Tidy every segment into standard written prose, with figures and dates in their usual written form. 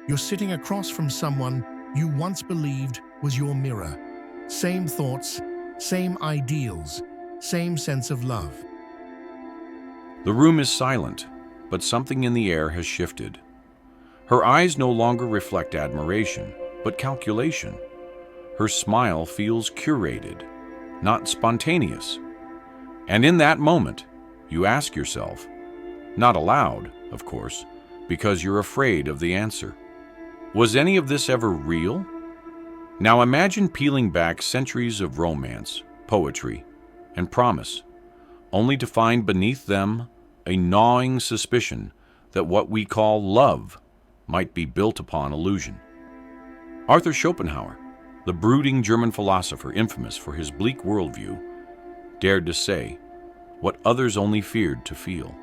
You're sitting across from someone you once believed was your mirror. Same thoughts, same ideals, same sense of love. The room is silent, but something in the air has shifted. Her eyes no longer reflect admiration, but calculation. Her smile feels curated, not spontaneous. And in that moment, you ask yourself, not aloud, of course, because you're afraid of the answer, was any of this ever real? Now imagine peeling back centuries of romance, poetry, and promise, only to find beneath them a gnawing suspicion that what we call love might be built upon illusion. Arthur Schopenhauer, the brooding German philosopher infamous for his bleak worldview, dared to say what others only feared to feel,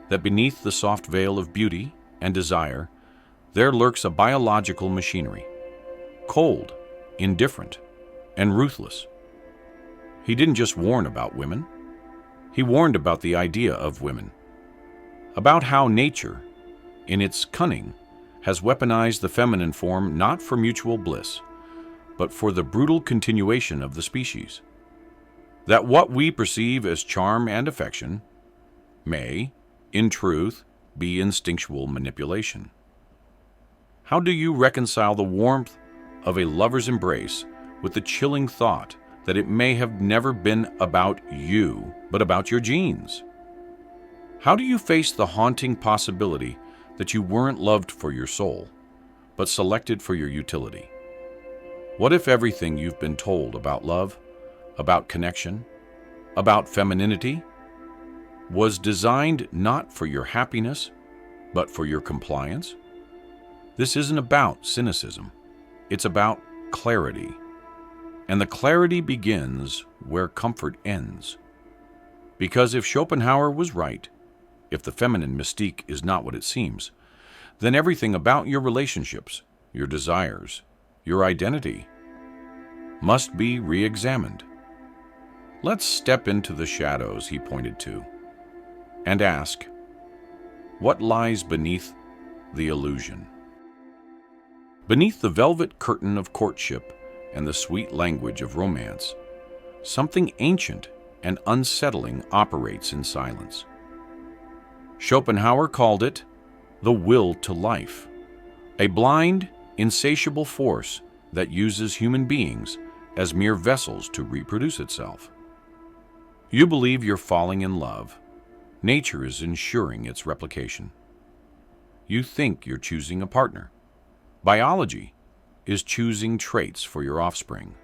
that beneath the soft veil of beauty and desire there lurks a biological machinery, cold, indifferent, and ruthless. He didn't just warn about women. He warned about the idea of women, about how nature, in its cunning, has weaponized the feminine form not for mutual bliss, but for the brutal continuation of the species. That what we perceive as charm and affection may, in truth, be instinctual manipulation. How do you reconcile the warmth of a lover's embrace with the chilling thought that it may have never been about you, but about your genes? How do you face the haunting possibility that you weren't loved for your soul, but selected for your utility? What if everything you've been told about love, about connection, about femininity, was designed not for your happiness, but for your compliance? This isn't about cynicism. It's about clarity. And the clarity begins where comfort ends. Because if Schopenhauer was right, if the feminine mystique is not what it seems, then everything about your relationships, your desires, your identity, must be re-examined. Let's step into the shadows he pointed to and ask, what lies beneath the illusion? Beneath the velvet curtain of courtship and the sweet language of romance, something ancient and unsettling operates in silence. Schopenhauer called it the will to life, a blind, insatiable force that uses human beings as mere vessels to reproduce itself. You believe you're falling in love. Nature is ensuring its replication. You think you're choosing a partner. Biology is choosing traits for your offspring.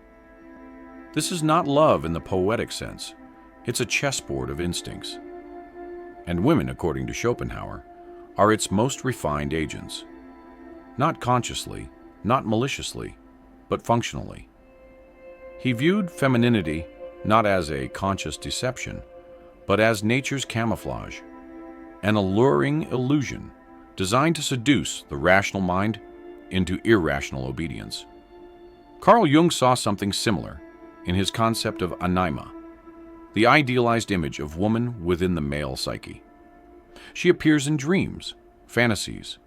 This is not love in the poetic sense. It's a chessboard of instincts. And women, according to Schopenhauer, are its most refined agents. Not consciously, not maliciously, but functionally. He viewed femininity not as a conscious deception, but as nature's camouflage, an alluring illusion designed to seduce the rational mind into irrational obedience. Carl Jung saw something similar in his concept of anima, the idealized image of woman within the male psyche. She appears in dreams, fantasies,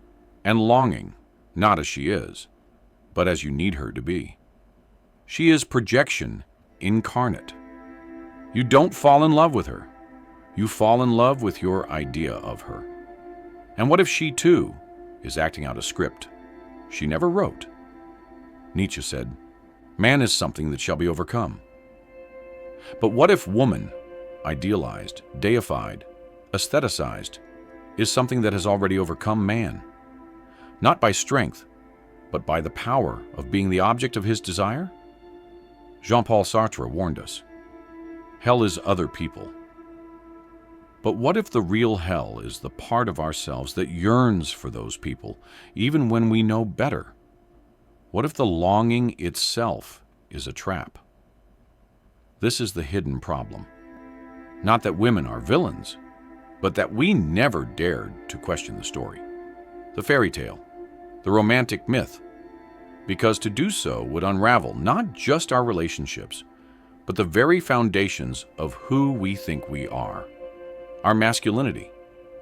and longing, not as she is, but as you need her to be. She is projection incarnate. You don't fall in love with her. You fall in love with your idea of her. And what if she, too, is acting out a script she never wrote? Nietzsche said, "Man is something that shall be overcome." But what if woman, idealized, deified, aestheticized, is something that has already overcome man? Not by strength, but by the power of being the object of his desire? Jean-Paul Sartre warned us, hell is other people. But what if the real hell is the part of ourselves that yearns for those people, even when we know better? What if the longing itself is a trap? This is the hidden problem. Not that women are villains, but that we never dared to question the story, the fairy tale, the romantic myth, because to do so would unravel not just our relationships, but the very foundations of who we think we are, our masculinity,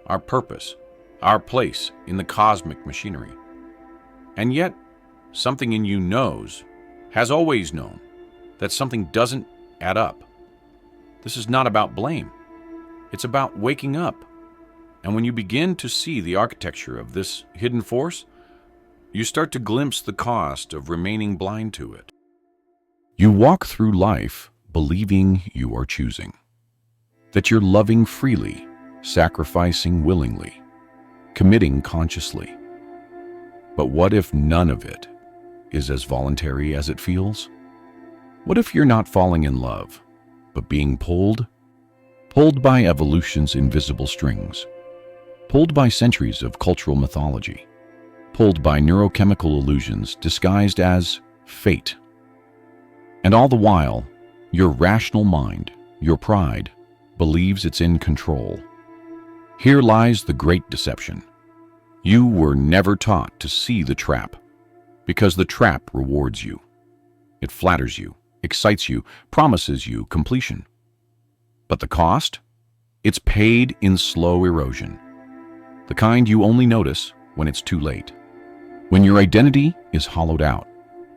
our purpose, our place in the cosmic machinery. And yet, something in you knows, has always known, that something doesn't add up. This is not about blame. It's about waking up. And when you begin to see the architecture of this hidden force, you start to glimpse the cost of remaining blind to it. You walk through life believing you are choosing, that you're loving freely, sacrificing willingly, committing consciously. But what if none of it is as voluntary as it feels? What if you're not falling in love, but being pulled by evolution's invisible strings, pulled by centuries of cultural mythology, pulled by neurochemical illusions disguised as fate? And all the while, your rational mind, your pride, believes it's in control. Here lies the great deception. You were never taught to see the trap, because the trap rewards you. It flatters you, excites you, promises you completion. But the cost? It's paid in slow erosion. The kind you only notice when it's too late. When your identity is hollowed out,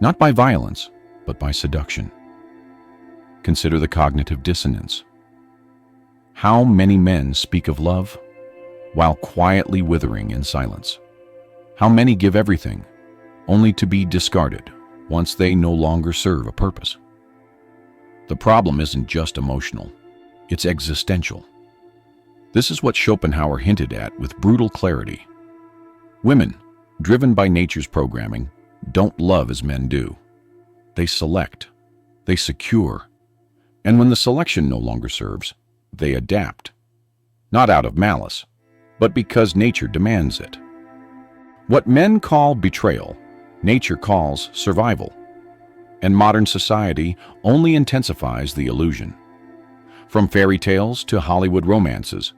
not by violence, but by seduction. Consider the cognitive dissonance. How many men speak of love while quietly withering in silence? How many give everything, only to be discarded once they no longer serve a purpose? The problem isn't just emotional, it's existential. This is what Schopenhauer hinted at with brutal clarity. Women, driven by nature's programming, don't love as men do. They select, they secure, and when the selection no longer serves, they adapt. Not out of malice, but because nature demands it. What men call betrayal, nature calls survival. And modern society only intensifies the illusion. From fairy tales to Hollywood romances,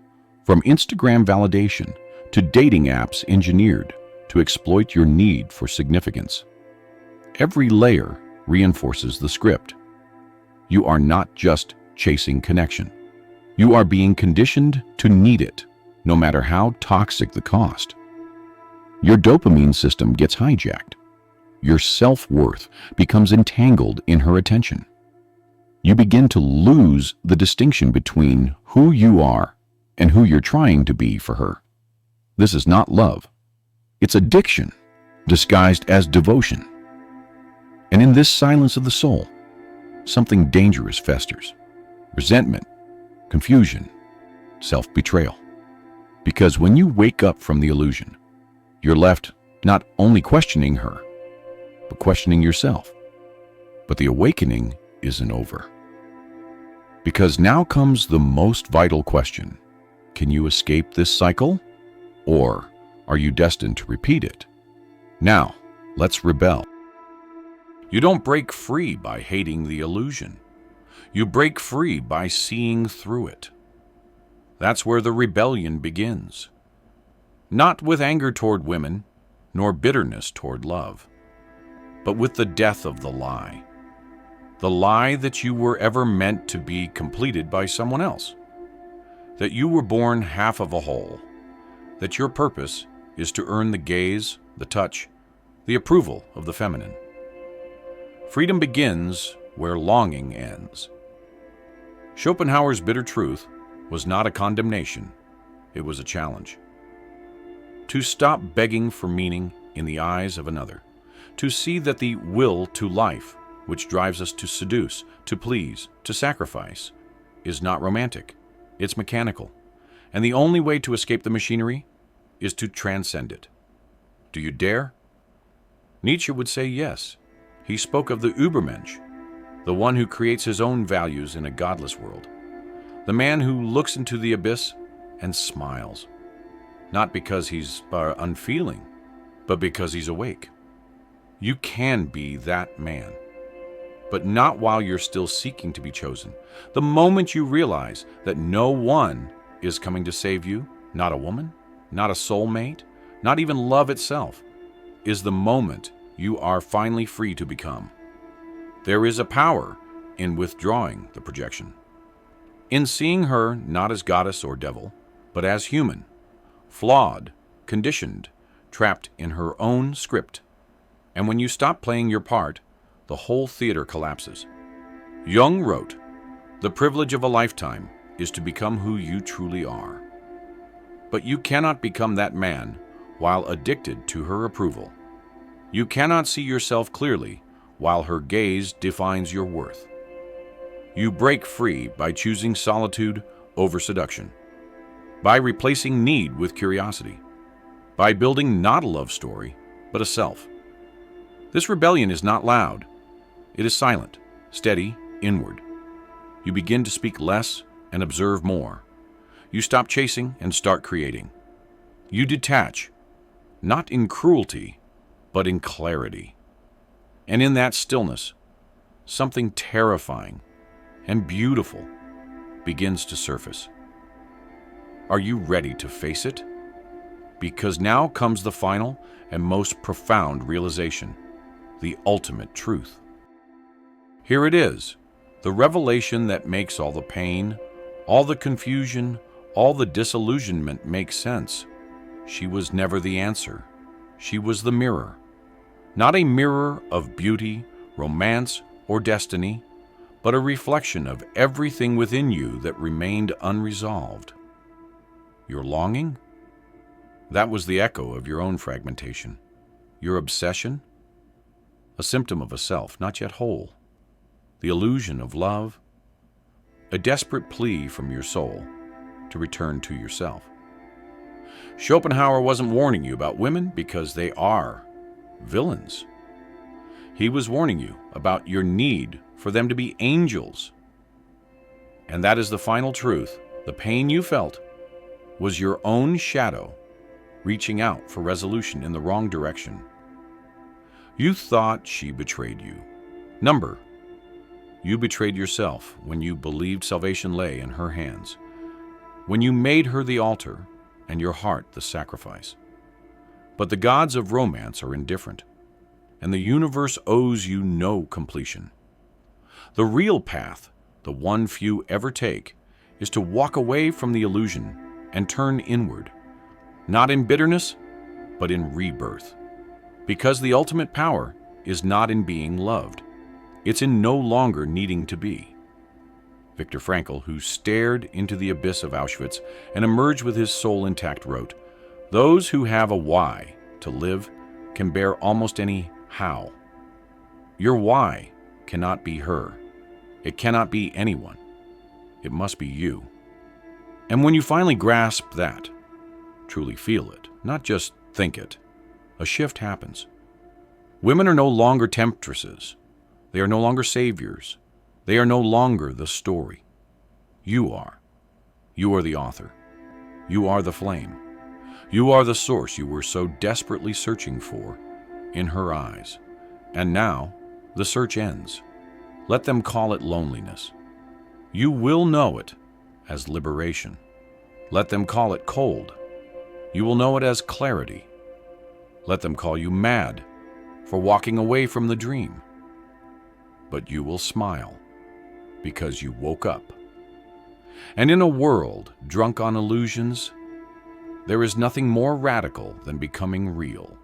from Instagram validation to dating apps engineered to exploit your need for significance. Every layer reinforces the script. You are not just chasing connection. You are being conditioned to need it, no matter how toxic the cost. Your dopamine system gets hijacked. Your self-worth becomes entangled in her attention. You begin to lose the distinction between who you are and who you're trying to be for her. This is not love. It's addiction, disguised as devotion. And in this silence of the soul, something dangerous festers. Resentment, confusion, self-betrayal. Because when you wake up from the illusion, you're left not only questioning her, but questioning yourself. But the awakening isn't over. Because now comes the most vital question. Can you escape this cycle? Or are you destined to repeat it? Now, let's rebel. You don't break free by hating the illusion. You break free by seeing through it. That's where the rebellion begins. Not with anger toward women, nor bitterness toward love, but with the death of the lie. The lie that you were ever meant to be completed by someone else. That you were born half of a whole. That your purpose is to earn the gaze, the touch, the approval of the feminine. Freedom begins where longing ends. Schopenhauer's bitter truth was not a condemnation, it was a challenge. To stop begging for meaning in the eyes of another. To see that the will to life, which drives us to seduce, to please, to sacrifice, is not romantic, it's mechanical. And the only way to escape the machinery is to transcend it. Do you dare? Nietzsche would say yes. He spoke of the Übermensch, the one who creates his own values in a godless world. The man who looks into the abyss and smiles. Not because he's unfeeling, but because he's awake. You can be that man, but not while you're still seeking to be chosen. The moment you realize that no one is coming to save you, not a woman, not a soulmate, not even love itself, is the moment you are finally free to become. There is a power in withdrawing the projection, in seeing her not as goddess or devil, but as human, flawed, conditioned, trapped in her own script And when you stop playing your part, the whole theater collapses. Jung wrote, "The privilege of a lifetime is to become who you truly are." But you cannot become that man while addicted to her approval. You cannot see yourself clearly while her gaze defines your worth. You break free by choosing solitude over seduction, by replacing need with curiosity, by building not a love story, but a self. This rebellion is not loud. It is silent, steady, inward. You begin to speak less and observe more. You stop chasing and start creating. You detach, not in cruelty, but in clarity. And in that stillness, something terrifying and beautiful begins to surface. Are you ready to face it? Because now comes the final and most profound realization, the ultimate truth. Here it is, the revelation that makes all the pain, all the confusion, all the disillusionment make sense. She was never the answer. She was the mirror. Not a mirror of beauty, romance, or destiny, but a reflection of everything within you that remained unresolved. Your longing? That was the echo of your own fragmentation. Your obsession? A symptom of a self not yet whole. The illusion of love? A desperate plea from your soul to return to yourself. Schopenhauer wasn't warning you about women because they are villains. He was warning you about your need for them to be angels. And that is the final truth. The pain you felt was your own shadow reaching out for resolution in the wrong direction. You thought she betrayed you. Number, you betrayed yourself when you believed salvation lay in her hands, when you made her the altar and your heart the sacrifice. But the gods of romance are indifferent, and the universe owes you no completion. The real path, the one few ever take, is to walk away from the illusion and turn inward, not in bitterness, but in rebirth. Because the ultimate power is not in being loved. It's in no longer needing to be. Viktor Frankl, who stared into the abyss of Auschwitz and emerged with his soul intact, wrote, "Those who have a why to live can bear almost any how. Your why cannot be her. It cannot be anyone. It must be you." And when you finally grasp that, truly feel it, not just think it, a shift happens. Women are no longer temptresses. They are no longer saviors. They are no longer the story. You are. You are the author. You are the flame. You are the source you were so desperately searching for in her eyes. And now the search ends. Let them call it loneliness. You will know it as liberation. Let them call it cold. You will know it as clarity. Let them call you mad for walking away from the dream. But you will smile because you woke up. And in a world drunk on illusions, there is nothing more radical than becoming real.